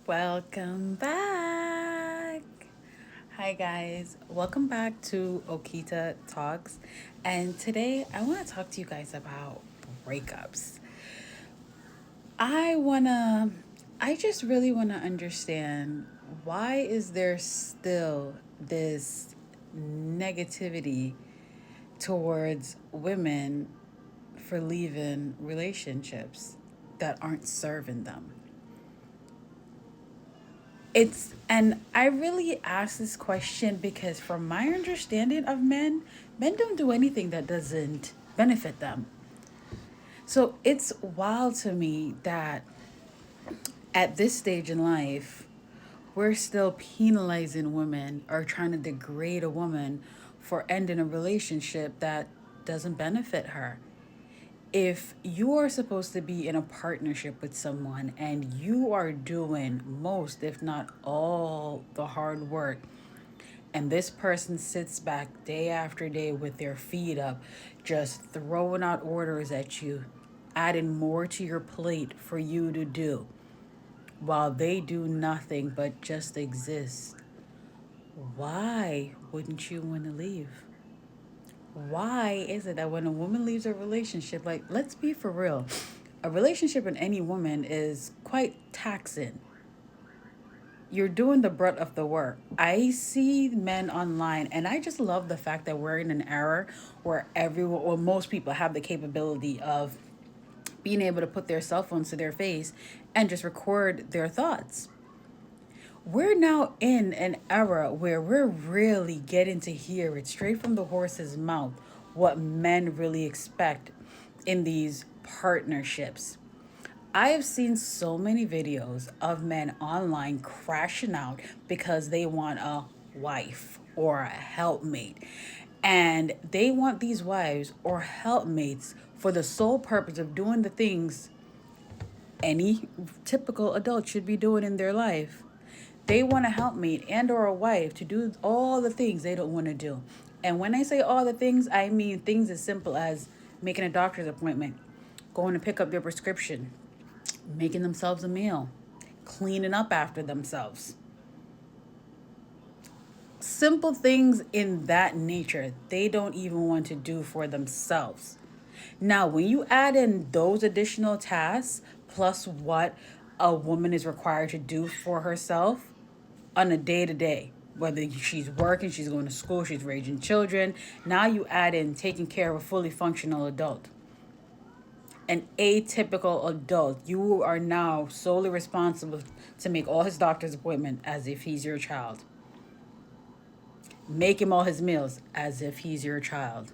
Welcome back. Hi, guys. Welcome back to Okita Talks. And today I want to talk to you guys about breakups. I want to, I just really want to understand why is there still this negativity towards women for leaving relationships that aren't serving them? And I really ask this question because from my understanding of men don't do anything that doesn't benefit them. So it's wild to me that at this stage in life, we're still penalizing women or trying to degrade a woman for ending a relationship that doesn't benefit her. If you are supposed to be in a partnership with someone and you are doing most, if not all, the hard work, and this person sits back day after day with their feet up, just throwing out orders at you, adding more to your plate for you to do, while they do nothing but just exist, why wouldn't you want to leave? Why is it that when a woman leaves a relationship, like, let's be for real, a relationship in any woman is quite taxing. You're doing the brunt of the work. I see men online, and I just love the fact that we're in an era where everyone, or most people, have the capability of being able to put their cell phones to their face and just record their thoughts. We're now in an era where we're really getting to hear it straight from the horse's mouth what men really expect in these partnerships. I have seen so many videos of men online crashing out because they want a wife or a helpmate. And they want these wives or helpmates for the sole purpose of doing the things any typical adult should be doing in their life. They want a helpmate and or a wife to do all the things they don't want to do. And when I say all the things, I mean things as simple as making a doctor's appointment, going to pick up their prescription, making themselves a meal, cleaning up after themselves. Simple things in that nature, they don't even want to do for themselves. Now, when you add in those additional tasks plus what a woman is required to do for herself on a day to day, whether she's working, she's going to school, she's raising children, now you add in taking care of a fully functional adult, an atypical adult. You are now solely responsible to make all his doctor's appointment as if he's your child. Make him all his meals as if he's your child.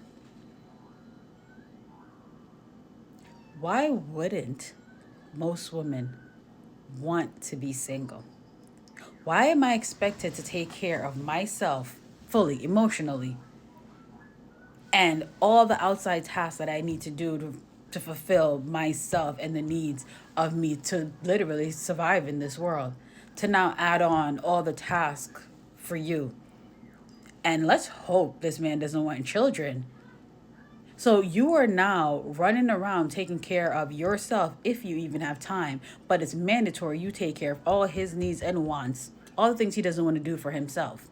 Why wouldn't most women want to be single? Why am I expected to take care of myself fully, emotionally, and all the outside tasks that I need to do to fulfill myself and the needs of me to literally survive in this world? To now add on all the tasks for you. And let's hope this man doesn't want children. So you are now running around taking care of yourself if you even have time, but it's mandatory you take care of all his needs and wants, all the things he doesn't want to do for himself.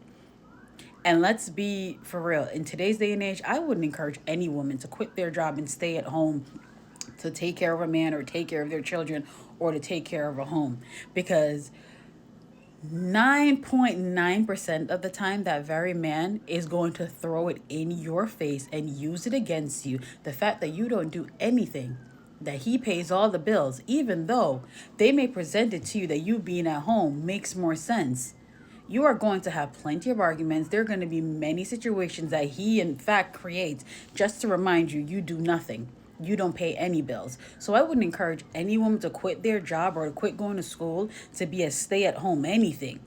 And let's be for real. In today's day and age, I wouldn't encourage any woman to quit their job and stay at home to take care of a man or take care of their children or to take care of a home, because 9.9% of the time that very man is going to throw it in your face and use it against you. The fact that you don't do anything, that he pays all the bills, even though they may present it to you that you being at home makes more sense. You are going to have plenty of arguments. There are going to be many situations that he, in fact, creates just to remind you you do nothing. You don't pay any bills. So I wouldn't encourage any woman to quit their job or to quit going to school to be a stay at home anything,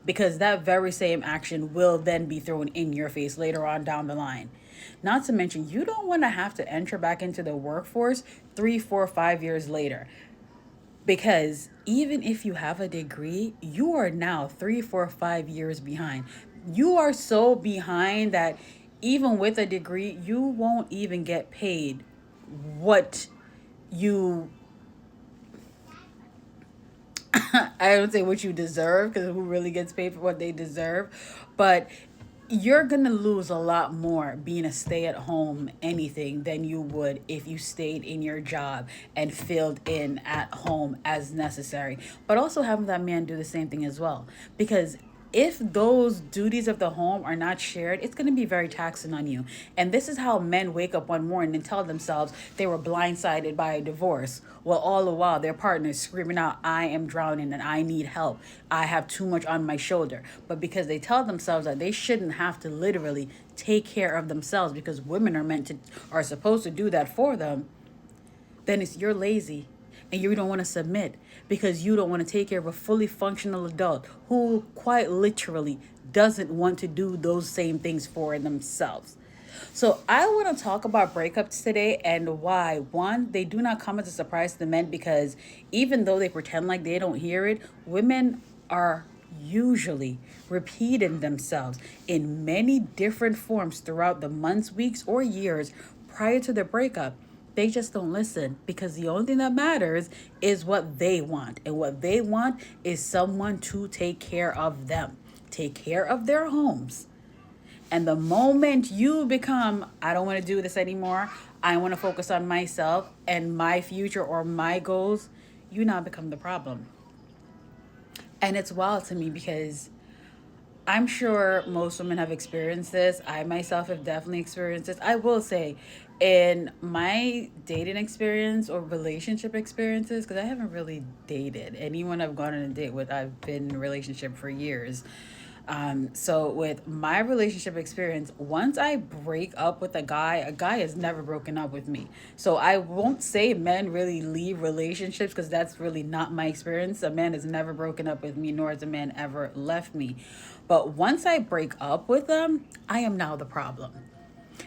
because that very same action will then be thrown in your face later on down the line. Not to mention, you don't want to have to enter back into the workforce 3, 4, 5 years later. Because even if you have a degree, you are now 3, 4, 5 years behind. You are so behind that even with a degree, you won't even get paid what you I don't say what you deserve, because who really gets paid for what they deserve, but you're gonna lose a lot more being a stay-at-home anything than you would if you stayed in your job and filled in at home as necessary. But also having that man do the same thing as well, because if those duties of the home are not shared, it's going to be very taxing on you. And this is how men wake up one morning and tell themselves they were blindsided by a divorce. Well, all the while, their partner is screaming out, I am drowning and I need help. I have too much on my shoulder. But because they tell themselves that they shouldn't have to literally take care of themselves because women are supposed to do that for them, then it's you're lazy and you don't want to submit because you don't want to take care of a fully functional adult who quite literally doesn't want to do those same things for themselves. So I want to talk about breakups today and why. One, they do not come as a surprise to men because even though they pretend like they don't hear it, women are usually repeating themselves in many different forms throughout the months, weeks, or years prior to their breakup. They just don't listen because the only thing that matters is what they want. And what they want is someone to take care of them, take care of their homes. And the moment you become, I don't want to do this anymore, I want to focus on myself and my future or my goals, you now become the problem. And it's wild to me because I'm sure most women have experienced this. I myself have definitely experienced this. I will say, in my dating experience or relationship experiences, because I haven't really dated anyone I've gone on a date with, I've been in a relationship for years. So with my relationship experience, once I break up with a guy has never broken up with me. So I won't say men really leave relationships because that's really not my experience. A man has never broken up with me, nor has a man ever left me. But once I break up with them, I am now the problem.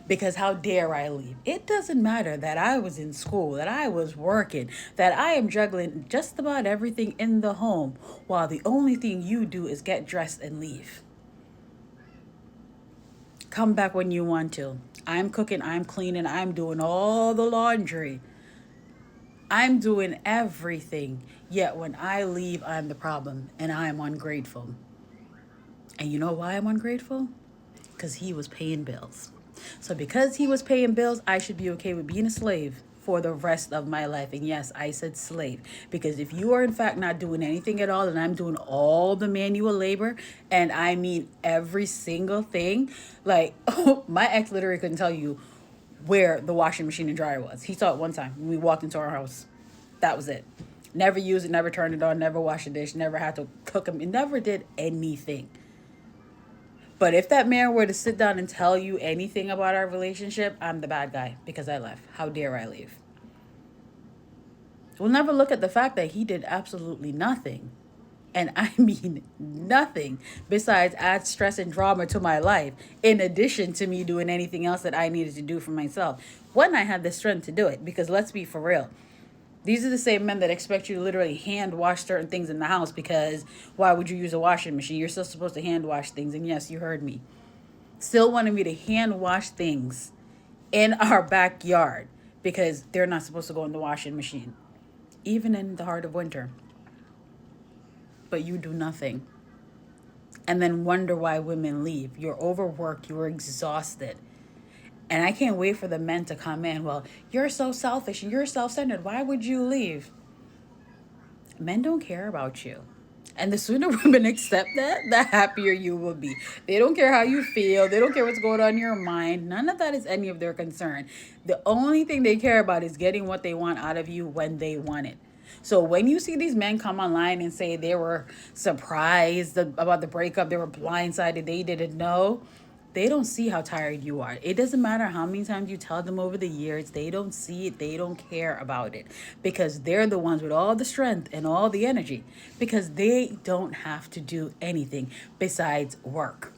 Because how dare I leave? It doesn't matter that I was in school, that I was working, that I am juggling just about everything in the home, while the only thing you do is get dressed and leave. Come back when you want to. I'm cooking, I'm cleaning, I'm doing all the laundry. I'm doing everything. Yet when I leave, I'm the problem and I'm ungrateful. And you know why I'm ungrateful? Because he was paying bills. So because he was paying bills, I should be okay with being a slave for the rest of my life. And yes, I said slave. Because if you are in fact not doing anything at all and I'm doing all the manual labor, and I mean every single thing, like my ex literally couldn't tell you where the washing machine and dryer was. He saw it one time when we walked into our house. That was it. Never used it, never turned it on, never washed a dish, never had to cook them. It never did anything. But if that man were to sit down and tell you anything about our relationship, I'm the bad guy because I left. How dare I leave? We'll never look at the fact that he did absolutely nothing. And I mean nothing besides add stress and drama to my life, in addition to me doing anything else that I needed to do for myself. When I had the strength to do it, because let's be for real, these are the same men that expect you to literally hand wash certain things in the house because why would you use a washing machine? You're still supposed to hand wash things. And yes, you heard me. Still wanted me to hand wash things in our backyard because they're not supposed to go in the washing machine, even in the heart of winter. But you do nothing. And then wonder why women leave. You're overworked, you're exhausted. And I can't wait for the men to come in. Well, you're so selfish and you're self centered. Why would you leave? Men don't care about you. And the sooner women accept that, the happier you will be. They don't care how you feel. They don't care what's going on in your mind. None of that is any of their concern. The only thing they care about is getting what they want out of you when they want it. So when you see these men come online and say they were surprised about the breakup, they were blindsided, they didn't know, they don't see how tired you are. It doesn't matter how many times you tell them over the years, they don't see it, they don't care about it because they're the ones with all the strength and all the energy because they don't have to do anything besides work,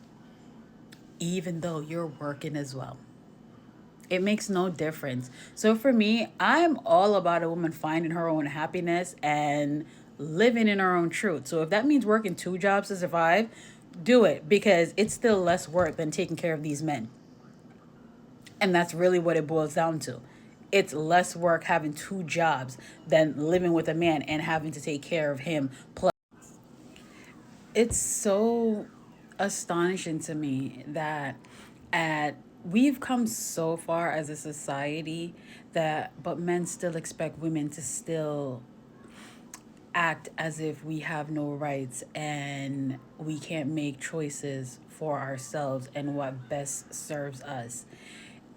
even though you're working as well. It makes no difference. So for me, I'm all about a woman finding her own happiness and living in her own truth. So if that means working two jobs to survive, do it because it's still less work than taking care of these men. And that's really what it boils down to. It's less work having two jobs than living with a man and having to take care of him plus It's so astonishing to me that at we've come so far as a society that but men still expect women to still act as if we have no rights and we can't make choices for ourselves and what best serves us.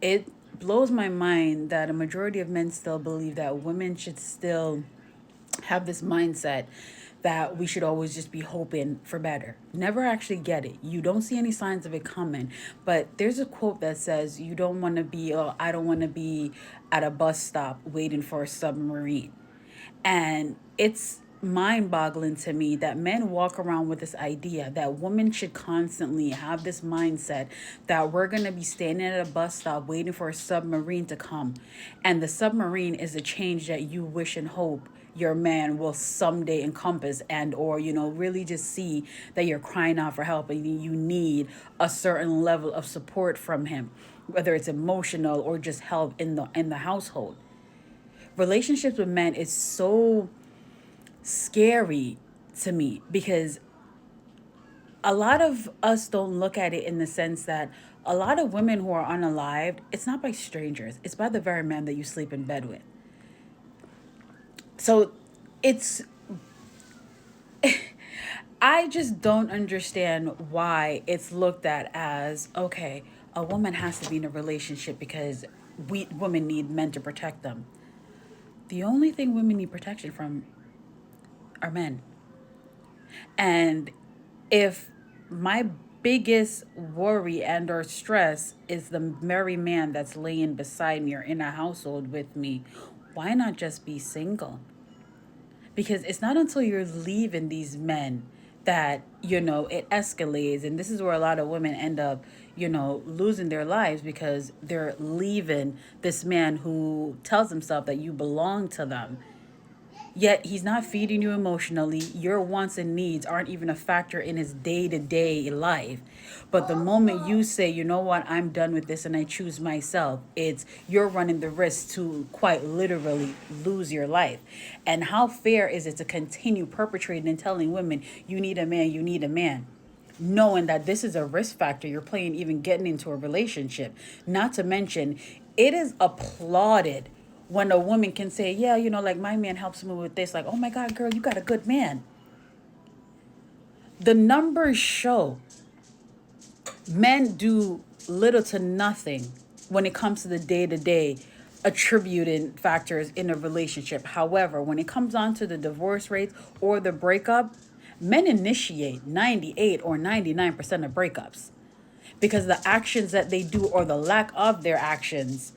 It blows my mind that a majority of men still believe that women should still have this mindset that we should always just be hoping for better. Never actually get it. You don't see any signs of it coming. But there's a quote that says, you don't want to be, oh, I don't want to be at a bus stop waiting for a submarine. And it's mind boggling to me that men walk around with this idea that women should constantly have this mindset that we're going to be standing at a bus stop waiting for a submarine to come. And the submarine is a change that you wish and hope your man will someday encompass and or really just see that you're crying out for help and you need a certain level of support from him, whether it's emotional or just help in the household. Relationships with men is so scary to me because a lot of us don't look at it in the sense that a lot of women who are unalived, it's not by strangers, it's by the very man that you sleep in bed with. So it's, I just don't understand why it's looked at as okay, a woman has to be in a relationship because we women need men to protect them. The only thing women need protection from are men. And if my biggest worry and or stress is the merry man that's laying beside me or in a household with me, why not just be single? Because it's not until you're leaving these men that it escalates, and this is where a lot of women end up losing their lives because they're leaving this man who tells himself that you belong to them. Yet he's not feeding you emotionally. Your wants and needs aren't even a factor in his day to day life. But the moment you say, you know what, I'm done with this and I choose myself, it's you're running the risk to quite literally lose your life. And how fair is it to continue perpetrating and telling women, you need a man, you need a man? Knowing that this is a risk factor you're playing even getting into a relationship. Not to mention, it is applauded when a woman can say, yeah, like my man helps me with this. Like, oh my God, girl, you got a good man. The numbers show men do little to nothing when it comes to the day to day attributing factors in a relationship. However, when it comes on to the divorce rates or the breakup, men initiate 98 or 99% of breakups because the actions that they do or the lack of their actions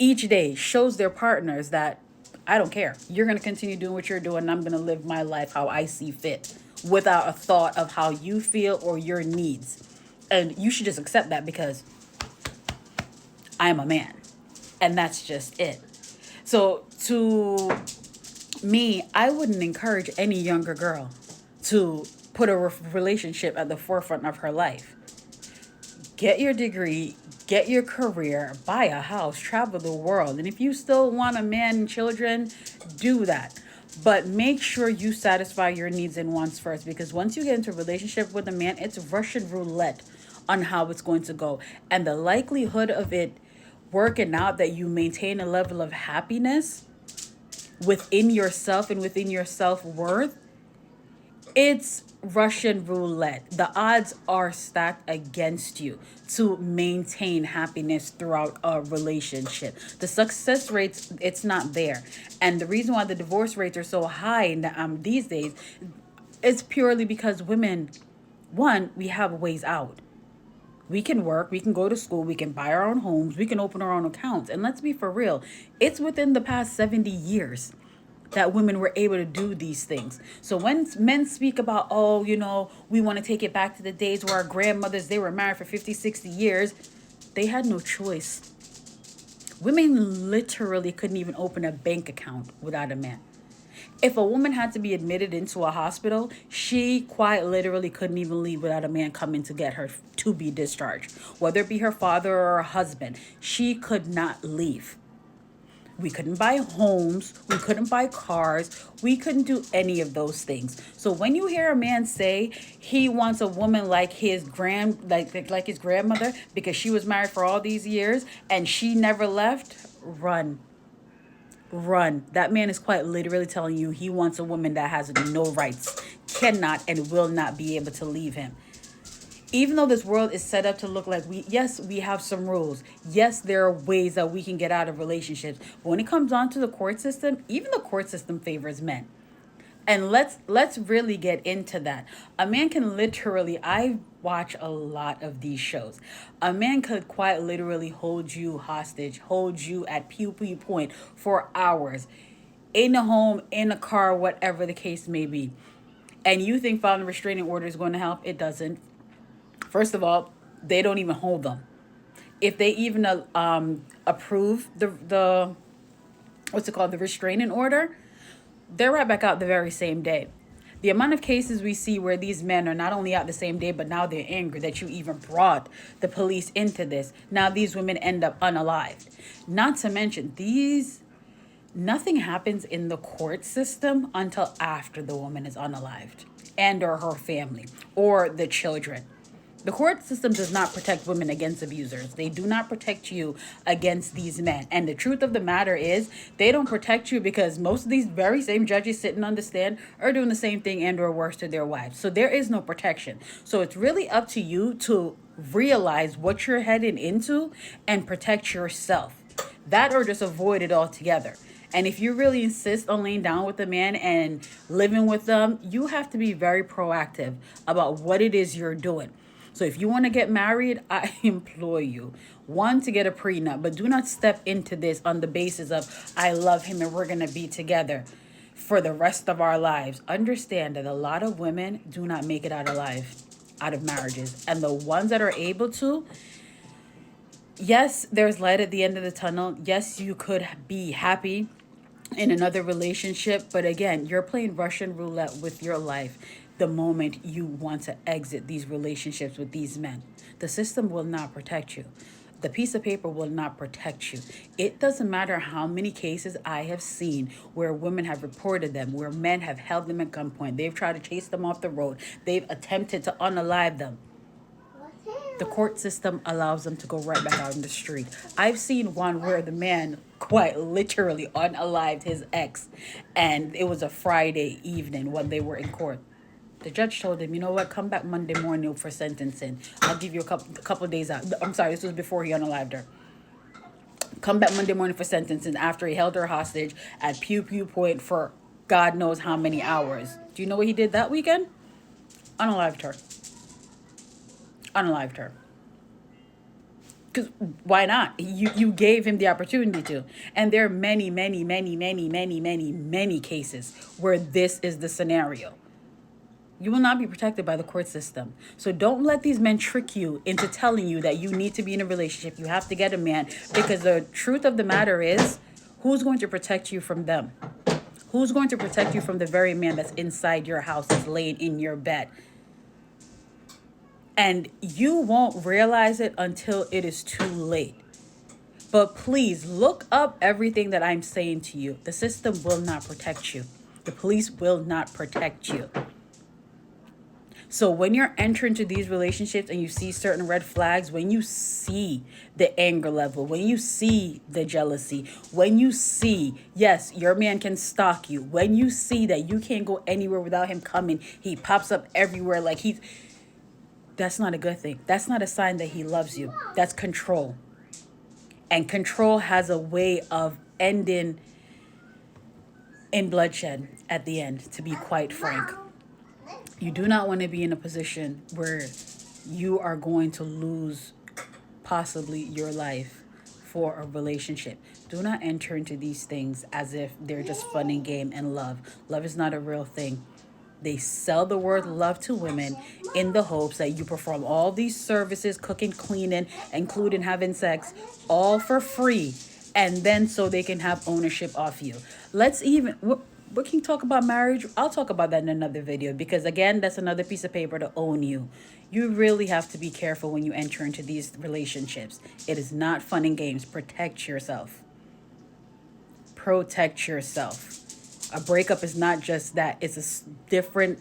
each day shows their partners that I don't care. You're going to continue doing what you're doing and I'm going to live my life how I see fit without a thought of how you feel or your needs. And you should just accept that because I am a man. And that's just it. So to me, I wouldn't encourage any younger girl to put a relationship at the forefront of her life. Get your degree, get your career, buy a house, travel the world. And if you still want a man and children, do that. But make sure you satisfy your needs and wants first because once you get into a relationship with a man, it's Russian roulette on how it's going to go. And the likelihood of it working out that you maintain a level of happiness within yourself and within your self-worth, it's Russian roulette. The odds are stacked against you to maintain happiness throughout a relationship. The success rates, it's not there. And the reason why the divorce rates are so high these days is purely because women, one, we have ways out. We can work, we can go to school, we can buy our own homes, we can open our own accounts. And let's be for real, it's within the past 70 years that women were able to do these things. So when men speak about, oh, we want to take it back to the days where our grandmothers, they were married for 50, 60 years, they had no choice. Women literally couldn't even open a bank account without a man. If a woman had to be admitted into a hospital, she quite literally couldn't even leave without a man coming to get her to be discharged. Whether it be her father or her husband, she could not leave. We couldn't buy homes. We couldn't buy cars. We couldn't do any of those things. So when you hear a man say he wants a woman like like his grandmother because she was married for all these years and she never left, run. Run. That man is quite literally telling you he wants a woman that has no rights, cannot and will not be able to leave him. Even though this world is set up to look like we have some rules. Yes, there are ways that we can get out of relationships. But when it comes down to the court system, even the court system favors men. And let's really get into that. A man can literally, I watch a lot of these shows. A man could quite literally hold you hostage, hold you at pew pew point for hours, in a home, in a car, whatever the case may be. And you think filing a restraining order is going to help? It doesn't. First of all, they don't even hold them. If they even approve the what's it called, the restraining order, they're right back out the very same day. The amount of cases we see where these men are not only out the same day, but now they're angry that you even brought the police into this. Now these women end up unalived. Not to mention, nothing happens in the court system until after the woman is unalived and or her family or the children. The court system does not protect women against abusers. They do not protect you against these men. And the truth of the matter is, they don't protect you because most of these very same judges sitting on the stand are doing the same thing and or worse to their wives. So there is no protection. So it's really up to you to realize what you're heading into and protect yourself. That or just avoid it altogether. And if you really insist on laying down with a man and living with them, you have to be very proactive about what it is you're doing. So if you want to get married, I implore you, one, to get a prenup, but do not step into this on the basis of, I love him and we're going to be together for the rest of our lives. Understand that a lot of women do not make it out alive, out of marriages. And the ones that are able to, yes, there's light at the end of the tunnel. Yes, you could be happy in another relationship, but again, you're playing Russian roulette with your life the moment you want to exit these relationships with these men. The system will not protect you. The piece of paper will not protect you. It doesn't matter how many cases I have seen where women have reported them, where men have held them at gunpoint. They've tried to chase them off the road. They've attempted to unalive them. The court system allows them to go right back out in the street. I've seen one where the man quite literally unalived his ex, and it was a Friday evening when they were in court. The judge told him, you know what, come back Monday morning for sentencing. I'll give you a couple of days out. I'm sorry, this was before he unalived her. Come back Monday morning for sentencing after he held her hostage at Pew Pew Point for God knows how many hours. Do you know what he did that weekend? Unalived her. Unalived her. Because why not? You gave him the opportunity to. And there are many, many, many, many, many, many, many cases where this is the scenario. You will not be protected by the court system. So don't let these men trick you into telling you that you need to be in a relationship. You have to get a man. Because the truth of the matter is, who's going to protect you from them? Who's going to protect you from the very man that's inside your house, that's laying in your bed? And you won't realize it until it is too late. But please look up everything that I'm saying to you. The system will not protect you. The police will not protect you. So when you're entering into these relationships and you see certain red flags, when you see the anger level, when you see the jealousy, when you see, yes, your man can stalk you, when you see that you can't go anywhere without him coming, he pops up everywhere like that's not a good thing. That's not a sign that he loves you. That's control. And control has a way of ending in bloodshed at the end, to be quite frank. You do not want to be in a position where you are going to lose possibly your life for a relationship. Do not enter into these things as if they're just fun and game and love. Love is not a real thing. They sell the word love to women in the hopes that you perform all these services, cooking, cleaning, including having sex, all for free. And then so they can have ownership of you. We can talk about marriage. I'll talk about that in another video because, again, that's another piece of paper to own you. You really have to be careful when you enter into these relationships. It is not fun and games. Protect yourself. protect yourself. A breakup is not just that, it's different.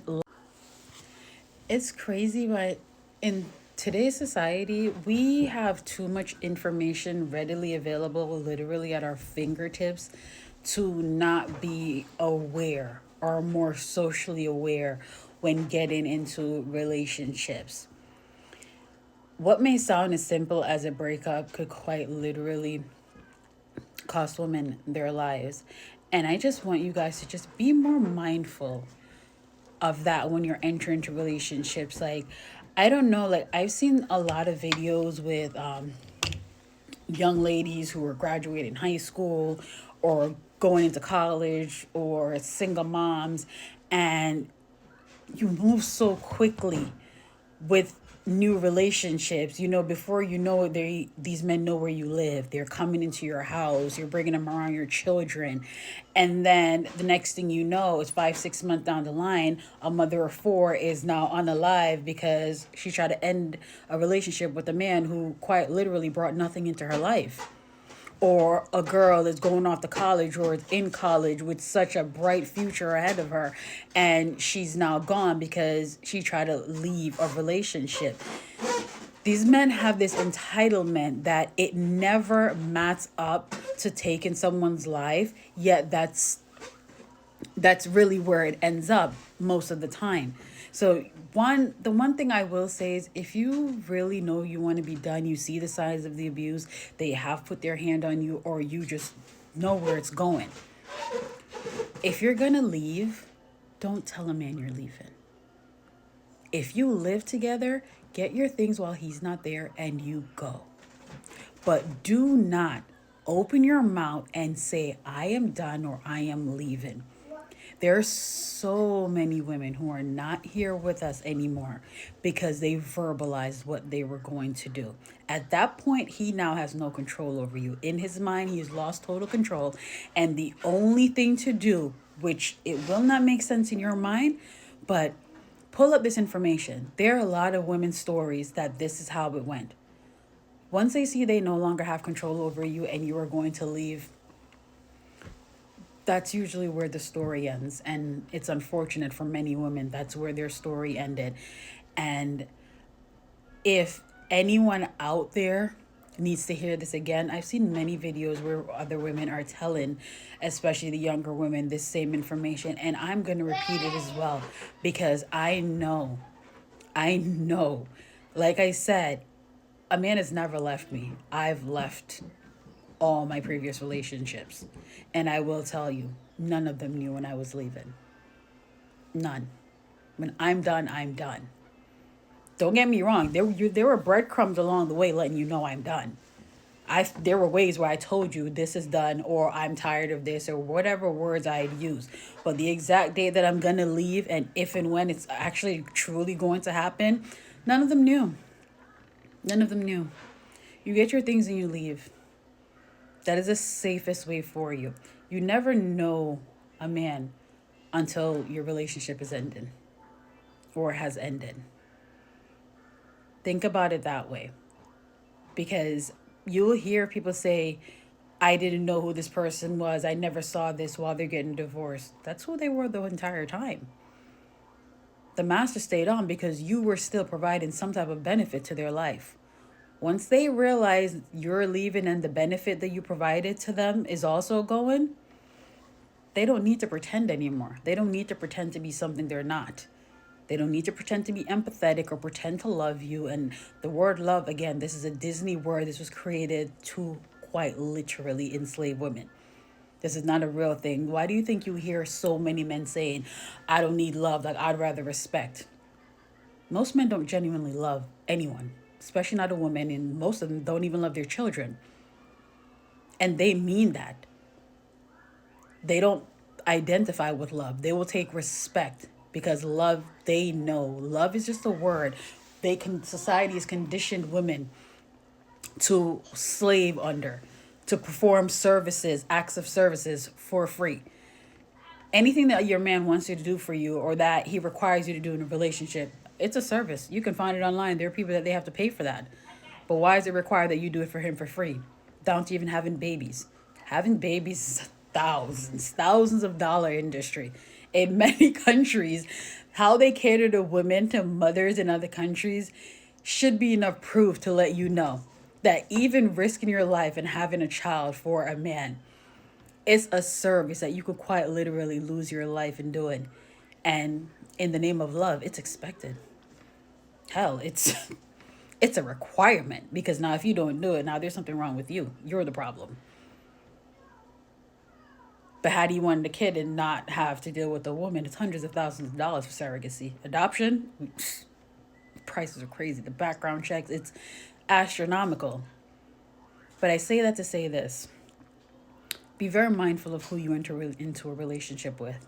It's crazy, but in today's society, we have too much information readily available, literally at our fingertips, to not be aware or more socially aware when getting into relationships. What may sound as simple as a breakup could quite literally cost women their lives. And I just want you guys to just be more mindful of that when you're entering into relationships. Like, I don't know, like I've seen a lot of videos with young ladies who are graduating high school or going into college or single moms, and you move so quickly with new relationships. Before you know it, these men know where you live. They're coming into your house. You're bringing them around your children. And then the next thing you know, it's 5 6 months down the line, a mother of four is now unalive because she tried to end a relationship with a man who quite literally brought nothing into her life. Or a girl is going off to college or is in college with such a bright future ahead of her, and she's now gone because she tried to leave a relationship. These men have this entitlement that it never mats up to taking someone's life, yet that's really where it ends up most of the time. So the one thing I will say is, if you really know you want to be done, you see the signs of the abuse, they have put their hand on you, or you just know where it's going. If you're gonna leave, don't tell a man you're leaving. If you live together, get your things while he's not there and you go. But do not open your mouth and say, I am done or I am leaving. There are so many women who are not here with us anymore because they verbalized what they were going to do. At that point, he now has no control over you. In his mind, he has lost total control. And the only thing to do, which it will not make sense in your mind, but pull up this information. There are a lot of women's stories that this is how it went. Once they see they no longer have control over you and you are going to leave, that's usually where the story ends. And it's unfortunate for many women. That's where their story ended. And if anyone out there needs to hear this again, I've seen many videos where other women are telling, especially the younger women, this same information. And I'm going to repeat it as well because I know, like I said, a man has never left me. I've left all my previous relationships. And I will tell you, none of them knew when I was leaving. None. When I'm done, I'm done. Don't get me wrong. There were breadcrumbs along the way letting you know I'm done. There were ways where I told you this is done or I'm tired of this or whatever words I'd use. But the exact date that I'm going to leave and if and when it's actually truly going to happen, none of them knew. None of them knew. You get your things and you leave. That is the safest way for you. You never know a man until your relationship is ended or has ended. Think about it that way. Because you'll hear people say, I didn't know who this person was. I never saw this while they're getting divorced. That's who they were the entire time. The master stayed on because you were still providing some type of benefit to their life. Once they realize you're leaving and the benefit that you provided to them is also going, they don't need to pretend anymore. They don't need to pretend to be something they're not. They don't need to pretend to be empathetic or pretend to love you. And the word love, again, this is a Disney word. This was created to quite literally enslave women. This is not a real thing. Why do you think you hear so many men saying, I don't need love, like I'd rather respect? Most men don't genuinely love anyone, especially not a woman, and most of them don't even love their children. And they mean that. They don't identify with love. They will take respect because love, they know. Love is just a word. Society has conditioned women to slave under, to perform services, acts of services for free. Anything that your man wants you to do for you or that he requires you to do in a relationship, it's a service. You can find it online. There are people that they have to pay for that. But why is it required that you do it for him for free? Down to even having babies. Having babies, thousands of dollar industry in many countries. How they cater to women, to mothers in other countries, should be enough proof to let you know that even risking your life and having a child for a man is a service that you could quite literally lose your life in doing. And in the name of love, it's expected. Hell, it's a requirement, because now if you don't do it, now there's something wrong with you. You're the problem. But how do you want the kid and not have to deal with a woman? It's hundreds of thousands of dollars for surrogacy. Adoption, prices are crazy. The background checks, it's astronomical. But I say that to say this: be very mindful of who you enter into a relationship with.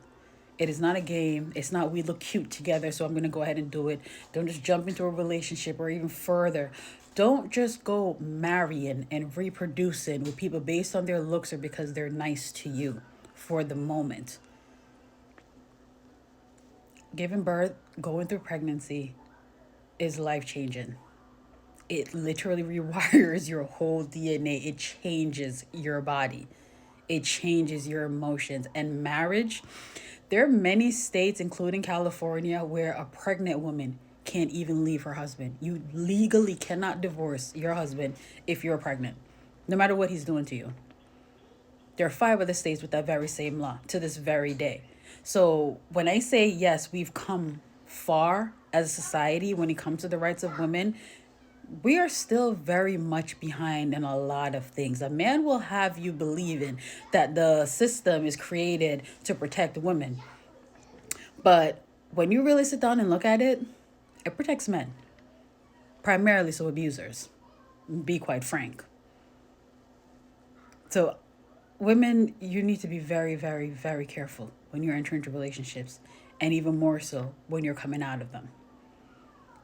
It is not a game. It's not we look cute together, so I'm going to go ahead and do it. Don't just jump into a relationship, or even further. Don't just go marrying and reproducing with people based on their looks or because they're nice to you for the moment. Giving birth, going through pregnancy is life changing. It literally rewires your whole DNA. It changes your body. It changes your emotions. And marriage, there are many states, including California, where a pregnant woman can't even leave her husband. You legally cannot divorce your husband if you're pregnant, no matter what he's doing to you. There are 5 other states with that very same law to this very day. So when I say yes, we've come far as a society when it comes to the rights of women, we are still very much behind in a lot of things. A man will have you believing that the system is created to protect women. But when you really sit down and look at it, it protects men, primarily so abusers, be quite frank. So women, you need to be very, very, very careful when you're entering into relationships, and even more so when you're coming out of them.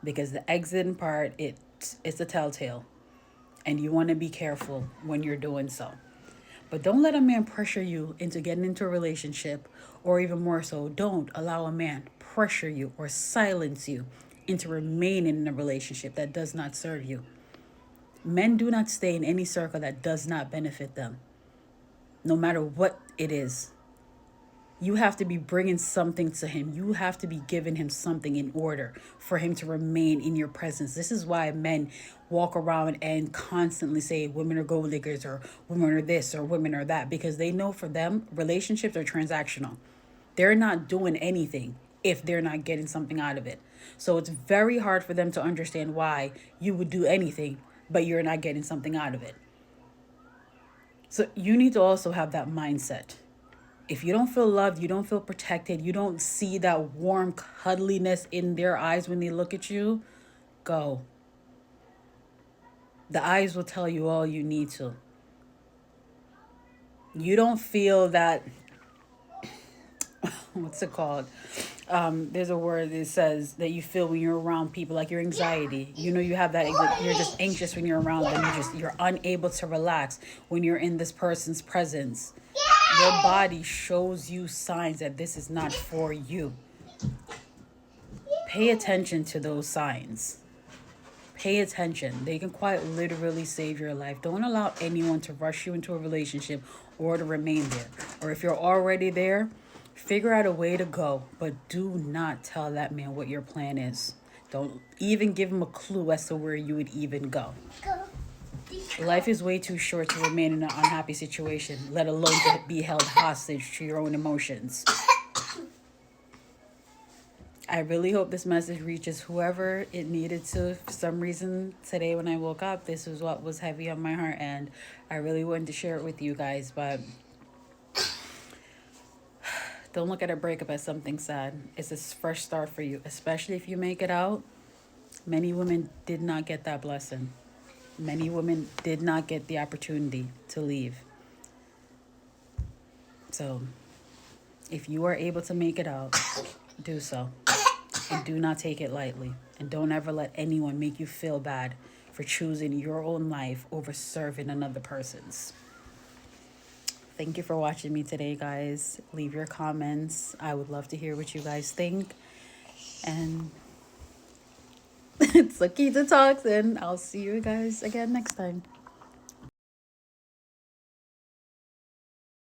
Because the exiting part, it's a telltale. And you want to be careful when you're doing so. But don't let a man pressure you into getting into a relationship, or even more so, don't allow a man pressure you or silence you into remaining in a relationship that does not serve you. Men do not stay in any circle that does not benefit them, no matter what it is. You have to be bringing something to him. You have to be giving him something in order for him to remain in your presence. This is why men walk around and constantly say women are gold diggers, or women are this, or women are that, because they know for them, relationships are transactional. They're not doing anything if they're not getting something out of it. So it's very hard for them to understand why you would do anything, but you're not getting something out of it. So you need to also have that mindset. If you don't feel loved, you don't feel protected, you don't see that warm cuddliness in their eyes when they look at you, go. The eyes will tell you all you need to. You don't feel that, what's it called? There's a word that says that you feel when you're around people, like your anxiety. You know, you have that, you're just anxious when you're around them. You're unable to relax when you're in this person's presence. Your body shows you signs that this is not for you. Pay attention to those signs. Pay attention. They can quite literally save your life. Don't allow anyone to rush you into a relationship or to remain there. Or if you're already there, figure out a way to go. But do not tell that man what your plan is. Don't even give him a clue as to where you would even go. Life is way too short to remain in an unhappy situation, let alone to be held hostage to your own emotions. I really hope this message reaches whoever it needed to. For some reason, today when I woke up, this was what was heavy on my heart, and I really wanted to share it with you guys. But don't look at a breakup as something sad. It's a fresh start for you, especially if you make it out. Many women did not get that blessing. Many women did not get the opportunity to leave. So if you are able to make it out, do so. And do not take it lightly. And don't ever let anyone make you feel bad for choosing your own life over serving another person's. Thank you for watching me today, guys. Leave your comments. I would love to hear what you guys think. And it's Lakita Talks, and I'll see you guys again next time.